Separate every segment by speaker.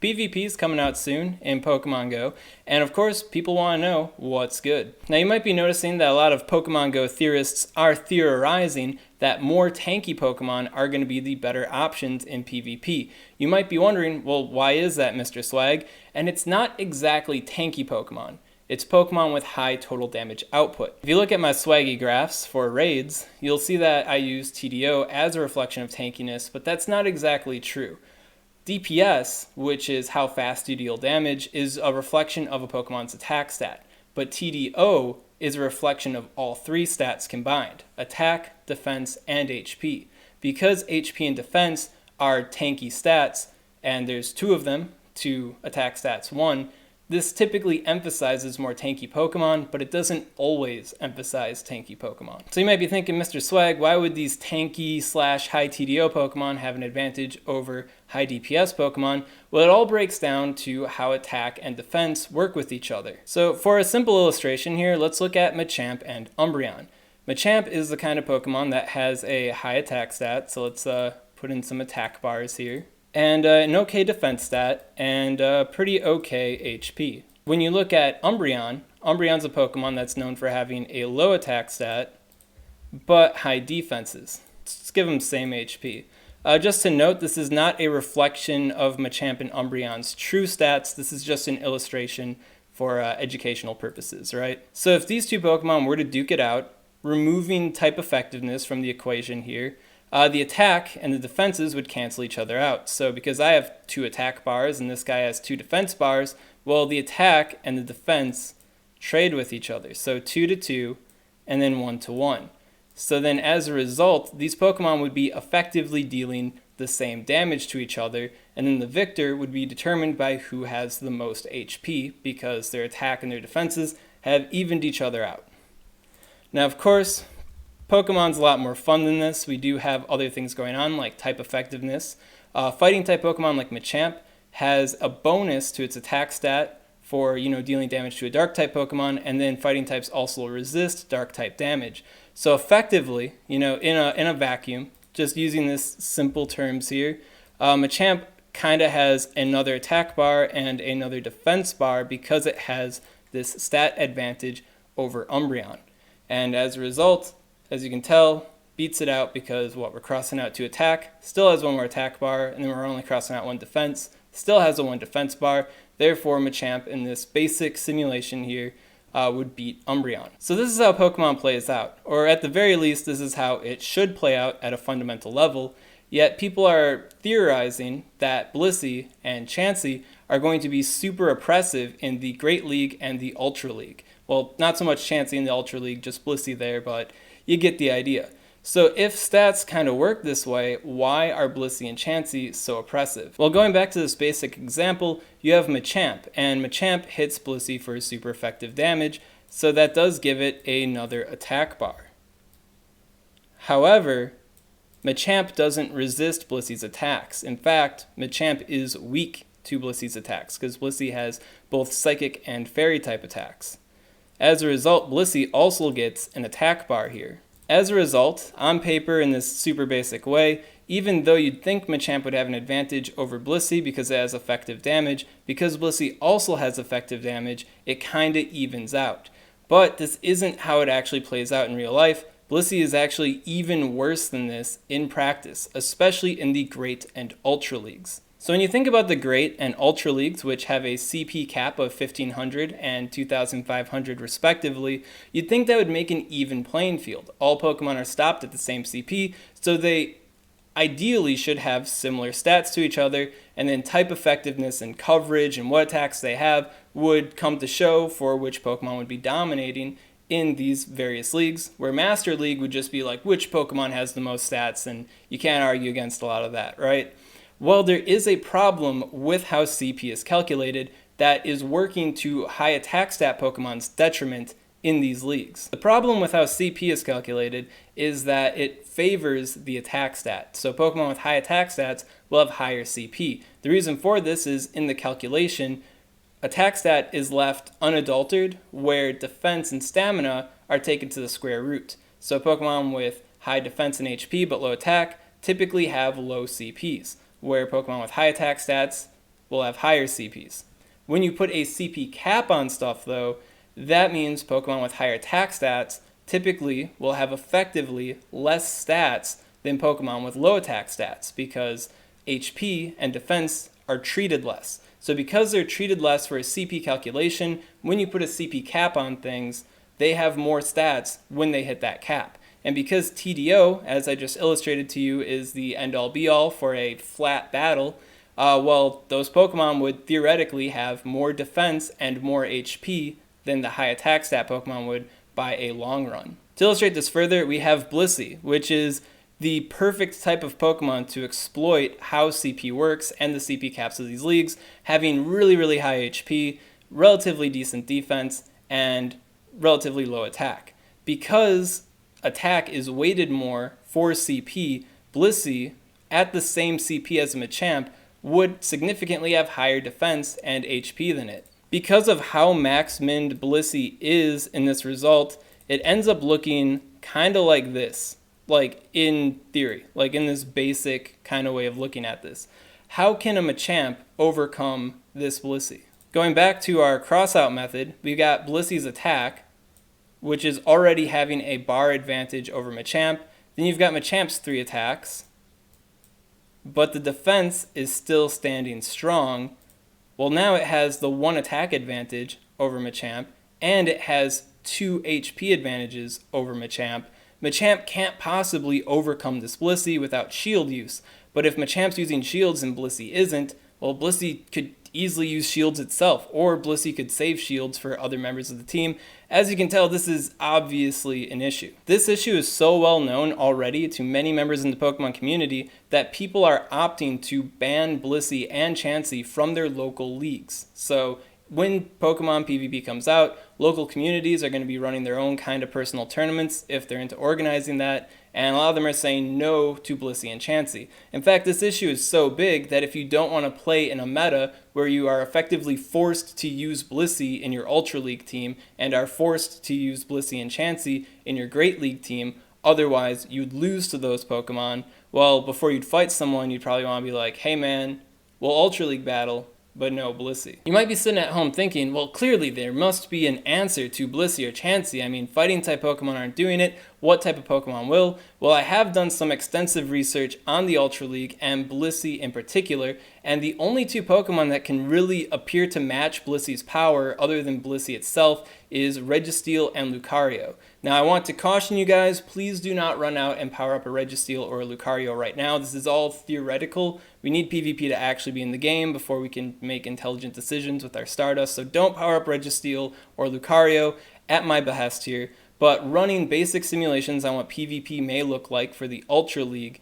Speaker 1: PvP is coming out soon in Pokemon Go, and of course, people want to know what's good. Now, you might be noticing that a lot of Pokemon Go theorists are theorizing that more tanky Pokemon are going to be the better options in PvP. You might be wondering, well, why is that, Mr. Swag? And it's not exactly tanky Pokemon. It's Pokemon with high total damage output. If you look at my Swaggy graphs for raids, you'll see that I use TDO as a reflection of tankiness, but that's not exactly true. DPS, which is how fast you deal damage, is a reflection of a Pokemon's attack stat, but TDO is a reflection of all three stats combined: attack, defense, and HP. Because HP and defense are tanky stats, and there's two of them, two attack stats, one, this typically emphasizes more tanky Pokemon, but it doesn't always emphasize tanky Pokemon. So you might be thinking, Mr. Swag, why would these tanky / high TDO Pokemon have an advantage over high DPS Pokemon? Well, it all breaks down to how attack and defense work with each other. So for a simple illustration here, let's look at Machamp and Umbreon. Machamp is the kind of Pokemon that has a high attack stat, so let's put in some attack bars here, and an okay defense stat, and pretty okay HP. When you look at Umbreon, Umbreon's a Pokemon that's known for having a low attack stat, but high defenses. Let's give them same HP. Just to note, this is not a reflection of Machamp and Umbreon's true stats. This is just an illustration for educational purposes, right? So if these two Pokemon were to duke it out, removing type effectiveness from the equation here, the attack and the defenses would cancel each other out. So because I have two attack bars and this guy has two defense bars, well, the attack and the defense trade with each other. So 2 to 2 and then 1 to 1. So then as a result, these Pokemon would be effectively dealing the same damage to each other, and then the victor would be determined by who has the most HP, because their attack and their defenses have evened each other out. Now, of course, Pokemon's a lot more fun than this. We do have other things going on, like type effectiveness. Fighting type Pokemon like Machamp has a bonus to its attack stat for dealing damage to a dark type Pokemon, and then fighting types also resist dark type damage. So effectively, in a vacuum, just using this simple terms here, Machamp kind of has another attack bar and another defense bar because it has this stat advantage over Umbreon. And as a result, as you can tell, beats it out because we're crossing out 2 attack, still has one more attack bar, and then we're only crossing out 1 defense, still has a 1 defense bar. Therefore, Machamp in this basic simulation here would beat Umbreon. So this is how Pokemon plays out, or at the very least, this is how it should play out at a fundamental level. Yet people are theorizing that Blissey and Chansey are going to be super oppressive in the Great League and the Ultra League. Well, not so much Chansey in the Ultra League, just Blissey there, but you get the idea. So if stats kind of work this way, why are Blissey and Chansey so oppressive? Well, going back to this basic example, you have Machamp, and Machamp hits Blissey for super effective damage, so that does give it another attack bar. However, Machamp doesn't resist Blissey's attacks. In fact, Machamp is weak to Blissey's attacks, because Blissey has both Psychic and Fairy type attacks. As a result, Blissey also gets an attack bar here. As a result, on paper in this super basic way, even though you'd think Machamp would have an advantage over Blissey because it has effective damage, because Blissey also has effective damage, it kinda evens out. But this isn't how it actually plays out in real life. Blissey is actually even worse than this in practice, especially in the Great and Ultra Leagues. So when you think about the Great and Ultra Leagues, which have a CP cap of 1500 and 2500 respectively, you'd think that would make an even playing field. All Pokemon are stopped at the same CP, so they ideally should have similar stats to each other, and then type effectiveness and coverage and what attacks they have would come to show for which Pokemon would be dominating in these various leagues, where Master League would just be like which Pokemon has the most stats, and you can't argue against a lot of that, right? Well, there is a problem with how CP is calculated that is working to high attack stat Pokemon's detriment in these leagues. The problem with how CP is calculated is that it favors the attack stat. So Pokemon with high attack stats will have higher CP. The reason for this is in the calculation, attack stat is left unadulterated, where defense and stamina are taken to the square root. So Pokemon with high defense and HP but low attack typically have low CPs, where Pokemon with high attack stats will have higher CPs. When you put a CP cap on stuff though, that means Pokemon with higher attack stats typically will have effectively less stats than Pokemon with low attack stats because HP and defense are treated less. So because they're treated less for a CP calculation, when you put a CP cap on things, they have more stats when they hit that cap. And because TDO, as I just illustrated to you, is the end-all be-all for a flat battle, well, those Pokemon would theoretically have more defense and more HP than the high attack stat Pokemon would by a long run. To illustrate this further, we have Blissey, which is the perfect type of Pokemon to exploit how CP works and the CP caps of these leagues, having really, really high HP, relatively decent defense, and relatively low attack. Because attack is weighted more for CP, Blissey, at the same CP as a Machamp, would significantly have higher defense and HP than it. Because of how max-minned Blissey is in this result, it ends up looking kind of like this. Like in theory, like in this basic kind of way of looking at this. How can a Machamp overcome this Blissey? Going back to our crossout method, we got Blissey's attack, which is already having a bar advantage over Machamp. Then you've got Machamp's 3 attacks, but the defense is still standing strong. Well, now it has the 1 attack advantage over Machamp, and it has 2 HP advantages over Machamp. Machamp can't possibly overcome this Blissey without shield use, but if Machamp's using shields and Blissey isn't, well, Blissey could easily use shields itself, or Blissey could save shields for other members of the team. As you can tell, this is obviously an issue. This issue is so well known already to many members in the Pokemon community that people are opting to ban Blissey and Chansey from their local leagues. So when Pokemon PvP comes out, local communities are going to be running their own kind of personal tournaments if they're into organizing that, and a lot of them are saying no to Blissey and Chansey. In fact, this issue is so big that if you don't want to play in a meta where you are effectively forced to use Blissey in your Ultra League team and are forced to use Blissey and Chansey in your Great League team, otherwise you'd lose to those Pokemon, well, before you'd fight someone, you'd probably want to be like, hey man, we'll Ultra League battle, but no Blissey. You might be sitting at home thinking, well, clearly there must be an answer to Blissey or Chansey. I mean, fighting type Pokemon aren't doing it. What type of Pokemon will? Well, I have done some extensive research on the Ultra League and Blissey in particular, and the only 2 Pokemon that can really appear to match Blissey's power other than Blissey itself is Registeel and Lucario. Now, I want to caution you guys, please do not run out and power up a Registeel or a Lucario right now. This is all theoretical. We need PvP to actually be in the game before we can make intelligent decisions with our Stardust, so don't power up Registeel or Lucario at my behest here. But running basic simulations on what PvP may look like for the Ultra League,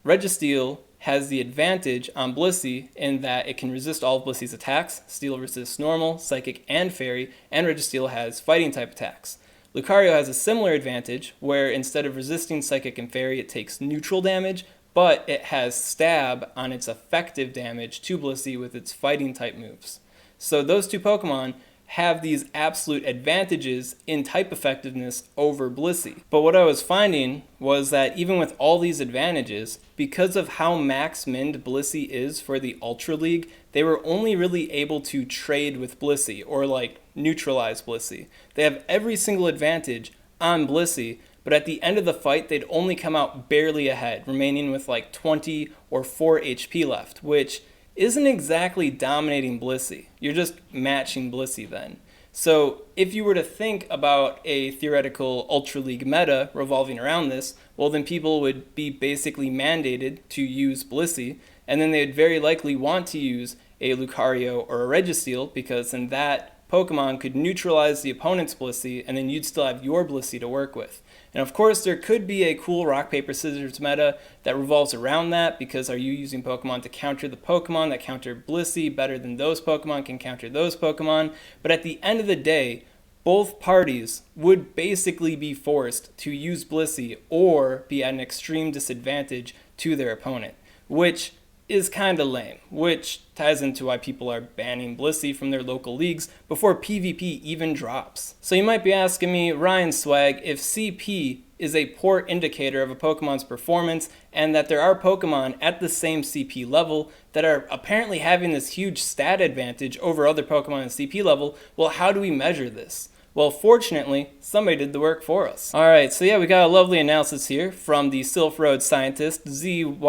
Speaker 1: Registeel has the advantage on Blissey in that it can resist all of Blissey's attacks. Steel resists normal, psychic, and fairy, and Registeel has fighting type attacks. Lucario has a similar advantage where instead of resisting psychic and fairy, it takes neutral damage, but it has stab on its effective damage to Blissey with its fighting type moves. So those 2 Pokemon have these absolute advantages in type effectiveness over Blissey. But what I was finding was that even with all these advantages, because of how max-minned Blissey is for the Ultra League, they were only really able to trade with Blissey, or like neutralize Blissey. They have every single advantage on Blissey, but at the end of the fight, they'd only come out barely ahead, remaining with like 20 or 4 HP left, which isn't exactly dominating Blissey. You're just matching Blissey then. So if you were to think about a theoretical Ultra League meta revolving around this, well then people would be basically mandated to use Blissey, and then they'd very likely want to use a Lucario or a Registeel, because then that Pokemon could neutralize the opponent's Blissey, and then you'd still have your Blissey to work with. And of course, there could be a cool rock, paper, scissors meta that revolves around that, because are you using Pokemon to counter the Pokemon that counter Blissey better than those Pokemon can counter those Pokemon? But at the end of the day, both parties would basically be forced to use Blissey or be at an extreme disadvantage to their opponent, which is kind of lame, which ties into why people are banning Blissey from their local leagues before PvP even drops. So you might be asking me, Ryan Swag, if CP is a poor indicator of a Pokemon's performance and that there are Pokemon at the same CP level that are apparently having this huge stat advantage over other Pokemon in CP level. Well, how do we measure this? Well, fortunately, somebody did the work for us. Alright, so yeah, we got a lovely analysis here from the Sylph Road scientist, ZYXWGH.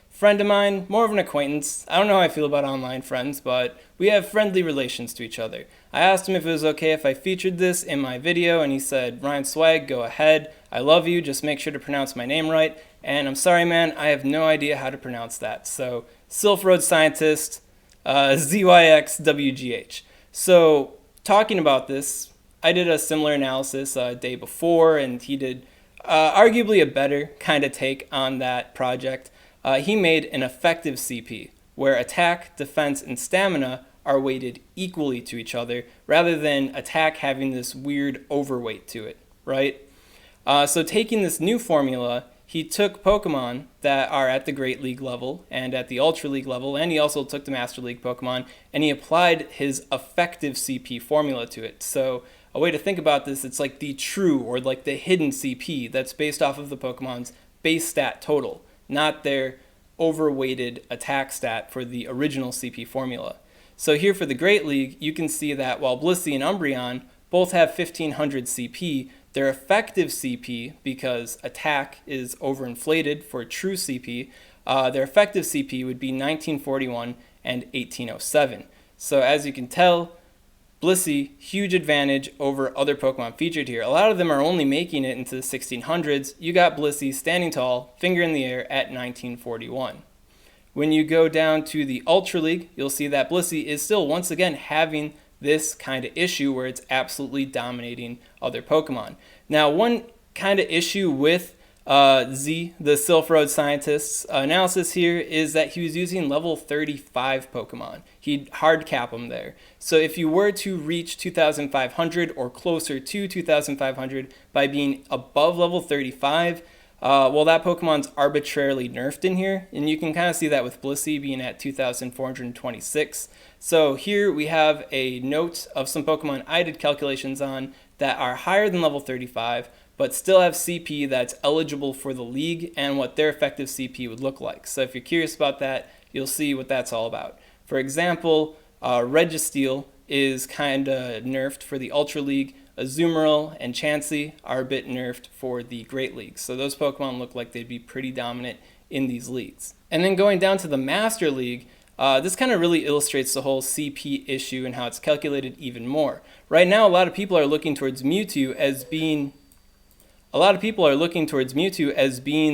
Speaker 1: Friend of mine, more of an acquaintance. I don't know how I feel about online friends, but we have friendly relations to each other. I asked him if it was okay if I featured this in my video, and he said, Ryan Swag, go ahead. I love you, just make sure to pronounce my name right. And I'm sorry, man, I have no idea how to pronounce that. So, Sylph Road scientist, ZYXWGH. So, talking about this, I did a similar analysis a day before, and he did arguably a better kind of take on that project. He made an effective CP, where attack, defense, and stamina are weighted equally to each other, rather than attack having this weird overweight to it, right? So taking this new formula, he took Pokemon that are at the Great League level and at the Ultra League level, and he also took the Master League Pokemon, and he applied his effective CP formula to it. So a way to think about this, it's like the true or like the hidden CP that's based off of the Pokemon's base stat total, not their overweighted attack stat for the original CP formula. So here for the Great League, you can see that while Blissey and Umbreon both have 1500 CP, their effective CP, because attack is overinflated for true CP, their effective CP would be 1941 and 1807. So as you can tell, Blissey, huge advantage over other Pokemon featured here. A lot of them are only making it into the 1600s. You got Blissey standing tall, finger in the air at 1941. When you go down to the Ultra League, you'll see that Blissey is still once again having this kind of issue where it's absolutely dominating other Pokemon. Now, one kind of issue with the Sylph Road scientist's analysis here is that he was using level 35 Pokemon. He'd hard cap them there. So if you were to reach 2,500 or closer to 2,500 by being above level 35, well, that Pokemon's arbitrarily nerfed in here, and you can kind of see that with Blissey being at 2,426. So here we have a note of some Pokemon I did calculations on that are higher than level 35, but still have CP that's eligible for the league and what their effective CP would look like. So if you're curious about that, you'll see what that's all about. For example, Registeel is kind of nerfed for the Ultra League. Azumarill and Chansey are a bit nerfed for the Great League. So those Pokemon look like they'd be pretty dominant in these leagues. And then going down to the Master League, this kind of really illustrates the whole CP issue and how it's calculated even more. Right now, a lot of people are looking towards Mewtwo as being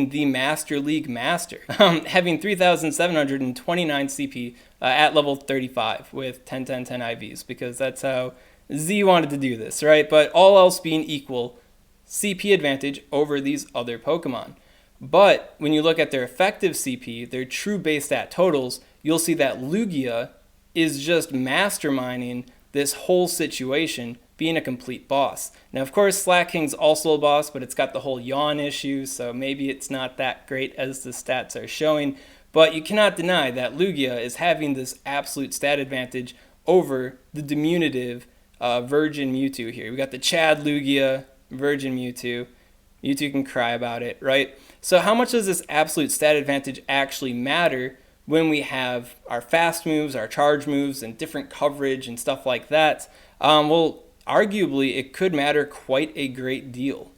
Speaker 1: the Master League master, having 3,729 CP at level 35 with 10, 10, 10 IVs, because that's how Z wanted to do this, right? But all else being equal, CP advantage over these other Pokemon. But when you look at their effective CP, their true base stat totals, you'll see that Lugia is just masterminding this whole situation, being a complete boss. Now, of course, Slacking's also a boss, but it's got the whole yawn issue, so maybe it's not that great as the stats are showing. But you cannot deny that Lugia is having this absolute stat advantage over the diminutive Virgin Mewtwo here. We got the Chad Lugia, Virgin Mewtwo. Mewtwo can cry about it, right? So how much does this absolute stat advantage actually matter when we have our fast moves, our charge moves, and different coverage and stuff like that? Well, arguably, it could matter quite a great deal.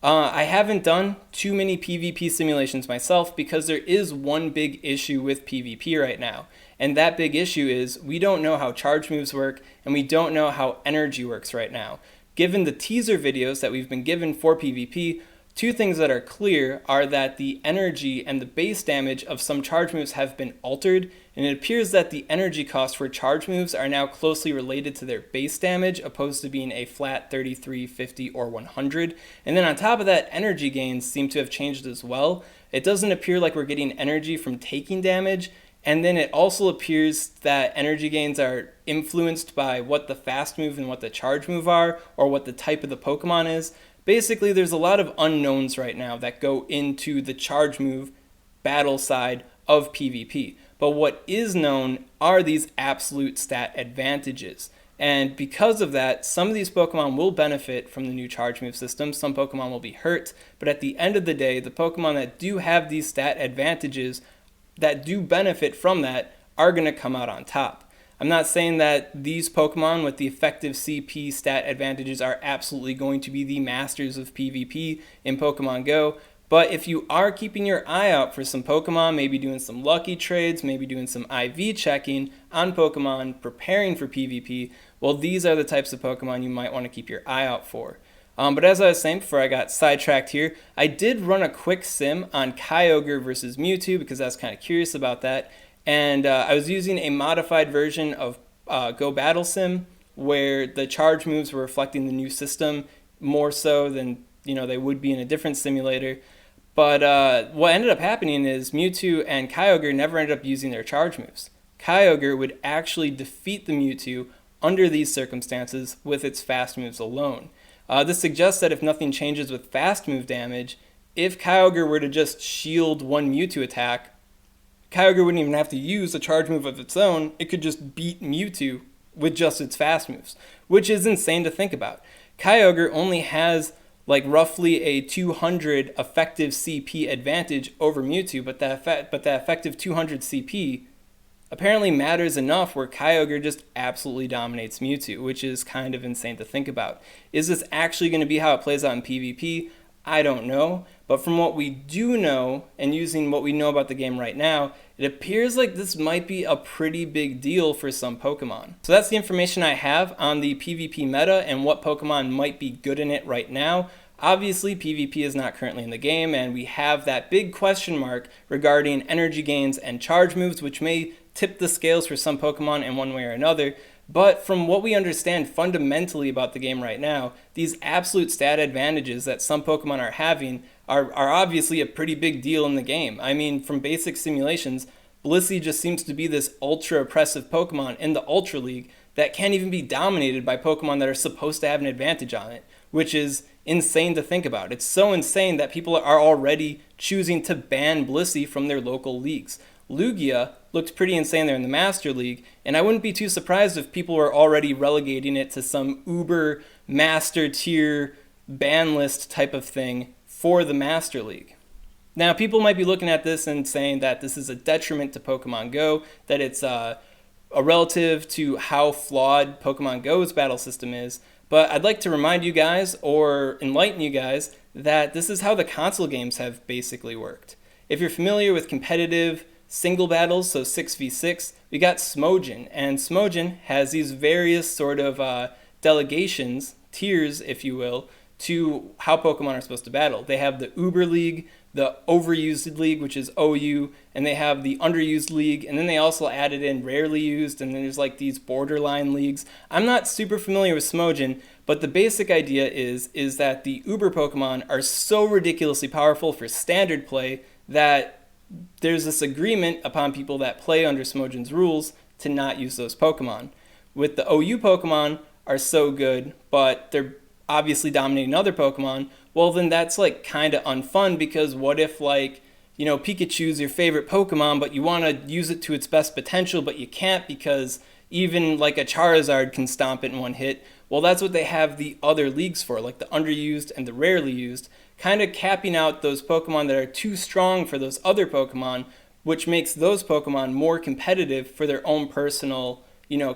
Speaker 1: I haven't done too many PvP simulations myself because there is one big issue with PvP right now. And that big issue is we don't know how charge moves work, and we don't know how energy works right now. Given the teaser videos that we've been given for PvP, two things that are clear are that the energy and the base damage of some charge moves have been altered, and it appears that the energy cost for charge moves are now closely related to their base damage, opposed to being a flat 33, 50, or 100. And then on top of that, energy gains seem to have changed as well. It doesn't appear like we're getting energy from taking damage, and then it also appears that energy gains are influenced by what the fast move and what the charge move are, or what the type of the Pokemon is. Basically, there's a lot of unknowns right now that go into the charge move battle side of PvP. But what is known are these absolute stat advantages. And because of that, some of these Pokemon will benefit from the new charge move system. Some Pokemon will be hurt. But at the end of the day, the Pokemon that do have these stat advantages, that do benefit from that are going to come out on top. I'm not saying that these Pokemon with the effective CP stat advantages are absolutely going to be the masters of PvP in Pokemon Go, but if you are keeping your eye out for some Pokemon, maybe doing some lucky trades, maybe doing some IV checking on Pokemon preparing for PvP, well, these are the types of Pokemon you might want to keep your eye out for. But as I was saying before I got sidetracked here, I did run a quick sim on Kyogre versus Mewtwo because I was kind of curious about that. And I was using a modified version of Go Battle Sim where the charge moves were reflecting the new system more so than they would be in a different simulator. But what ended up happening is Mewtwo and Kyogre never ended up using their charge moves. Kyogre would actually defeat the Mewtwo under these circumstances with its fast moves alone. This suggests that if nothing changes with fast move damage, if Kyogre were to just shield one Mewtwo attack, Kyogre wouldn't even have to use a charge move of its own. It could just beat Mewtwo with just its fast moves, which is insane to think about. Kyogre only has like roughly a 200 effective CP advantage over Mewtwo, but that effective 200 CP apparently matters enough where Kyogre just absolutely dominates Mewtwo, which is kind of insane to think about. Is this actually going to be how it plays out in PvP? I don't know, but from what we do know, and using what we know about the game right now, it appears like this might be a pretty big deal for some Pokemon. So that's the information I have on the PvP meta and what Pokemon might be good in it right now. Obviously, PvP is not currently in the game, and we have that big question mark regarding energy gains and charge moves, which may tip the scales for some Pokemon in one way or another. But from what we understand fundamentally about the game right now, these absolute stat advantages that some Pokemon are having are obviously a pretty big deal in the game. I mean, from basic simulations, Blissey just seems to be this ultra oppressive Pokemon in the Ultra League that can't even be dominated by Pokemon that are supposed to have an advantage on it, which is insane to think about. It's so insane that people are already choosing to ban Blissey from their local leagues. Lugia looked pretty insane there in the Master League, and I wouldn't be too surprised if people were already relegating it to some uber master tier ban list type of thing for the Master League. Now, people might be looking at this and saying that this is a detriment to Pokemon Go, that it's a relative to how flawed Pokemon Go's battle system is, but I'd like to remind you guys, or enlighten you guys, that this is how the console games have basically worked. If you're familiar with competitive single battles, so 6v6, we got Smogon, and Smogon has these various sort of delegations, tiers if you will, to how Pokemon are supposed to battle. They have the Uber League, the Overused League, which is OU, and they have the Underused League, and then they also added in Rarely Used, and then there's like these borderline leagues. I'm not super familiar with Smogon, but the basic idea is that the Uber Pokemon are so ridiculously powerful for standard play that there's this agreement upon people that play under Smogon's rules to not use those Pokemon. With the OU Pokemon are so good, but they're obviously dominating other Pokemon, well then that's like kind of unfun, because what if like, Pikachu's your favorite Pokemon, but you want to use it to its best potential, but you can't because even like a Charizard can stomp it in one hit. Well, that's what they have the other leagues for, like the Underused and the Rarely Used, kind of capping out those Pokemon that are too strong for those other Pokemon, which makes those Pokemon more competitive for their own personal,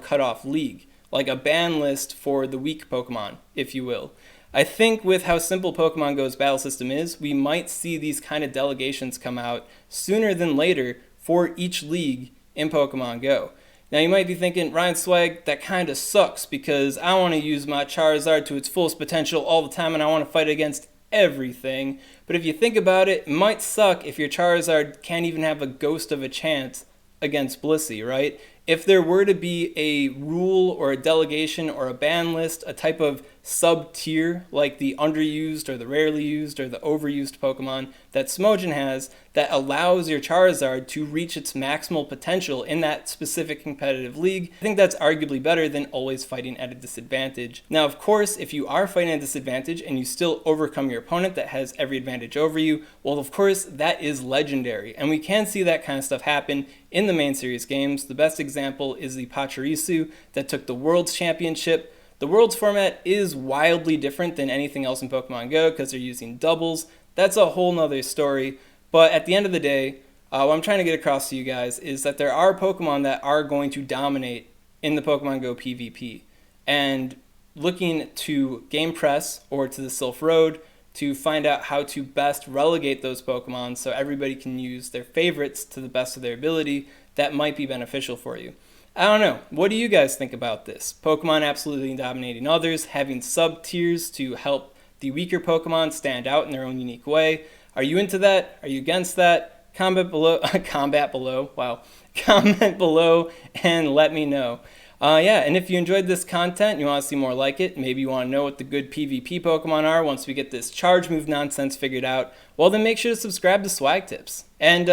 Speaker 1: cutoff league, like a ban list for the weak Pokemon, if you will. I think with how simple Pokemon Go's battle system is, we might see these kind of delegations come out sooner than later for each league in Pokemon Go. Now you might be thinking, Ryan Swag, that kind of sucks because I want to use my Charizard to its fullest potential all the time and I want to fight against everything. But if you think about it, it might suck if your Charizard can't even have a ghost of a chance against Blissey, right? If there were to be a rule or a delegation or a ban list, a type of sub-tier like the Underused or the Rarely Used or the Overused Pokemon that Smogon has that allows your Charizard to reach its maximal potential in that specific competitive league, I think that's arguably better than always fighting at a disadvantage. Now, of course, if you are fighting at a disadvantage and you still overcome your opponent that has every advantage over you, well, of course, that is legendary. And we can see that kind of stuff happen in the main series games. The best example is the Pachirisu that took the World's Championship. The Worlds format is wildly different than anything else in Pokemon Go because they're using doubles. That's a whole nother story. But at the end of the day, What I'm trying to get across to you guys is that there are Pokemon that are going to dominate in the Pokemon Go PvP. And looking to Game Press or to the Sylph Road to find out how to best relegate those Pokemon so everybody can use their favorites to the best of their ability, that might be beneficial for you. I don't know. What do you guys think about this? Pokemon absolutely dominating others, having sub-tiers to help the weaker Pokemon stand out in their own unique way. Are you into that? Are you against that? Comment below. Wow. Comment below and let me know. And if you enjoyed this content, you want to see more like it, maybe you want to know what the good PvP Pokemon are once we get this charge move nonsense figured out, well then make sure to subscribe to SwagTips. And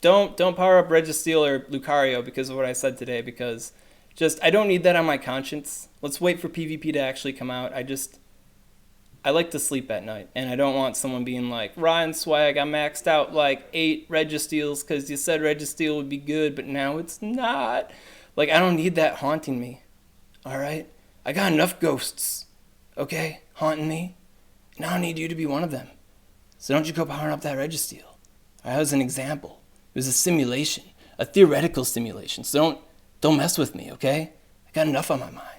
Speaker 1: don't power up Registeel or Lucario because of what I said today, because I don't need that on my conscience. Let's wait for PvP to actually come out. I like to sleep at night, and I don't want someone being like, Ryan Swag, I maxed out like 8 Registeels because you said Registeel would be good, but now it's not. Like, I don't need that haunting me, all right? I got enough ghosts, okay, haunting me, and I don't need you to be one of them. So don't you go powering up that Registeel. All right, that was an example. It was a simulation, a theoretical simulation, so don't mess with me, okay? I got enough on my mind.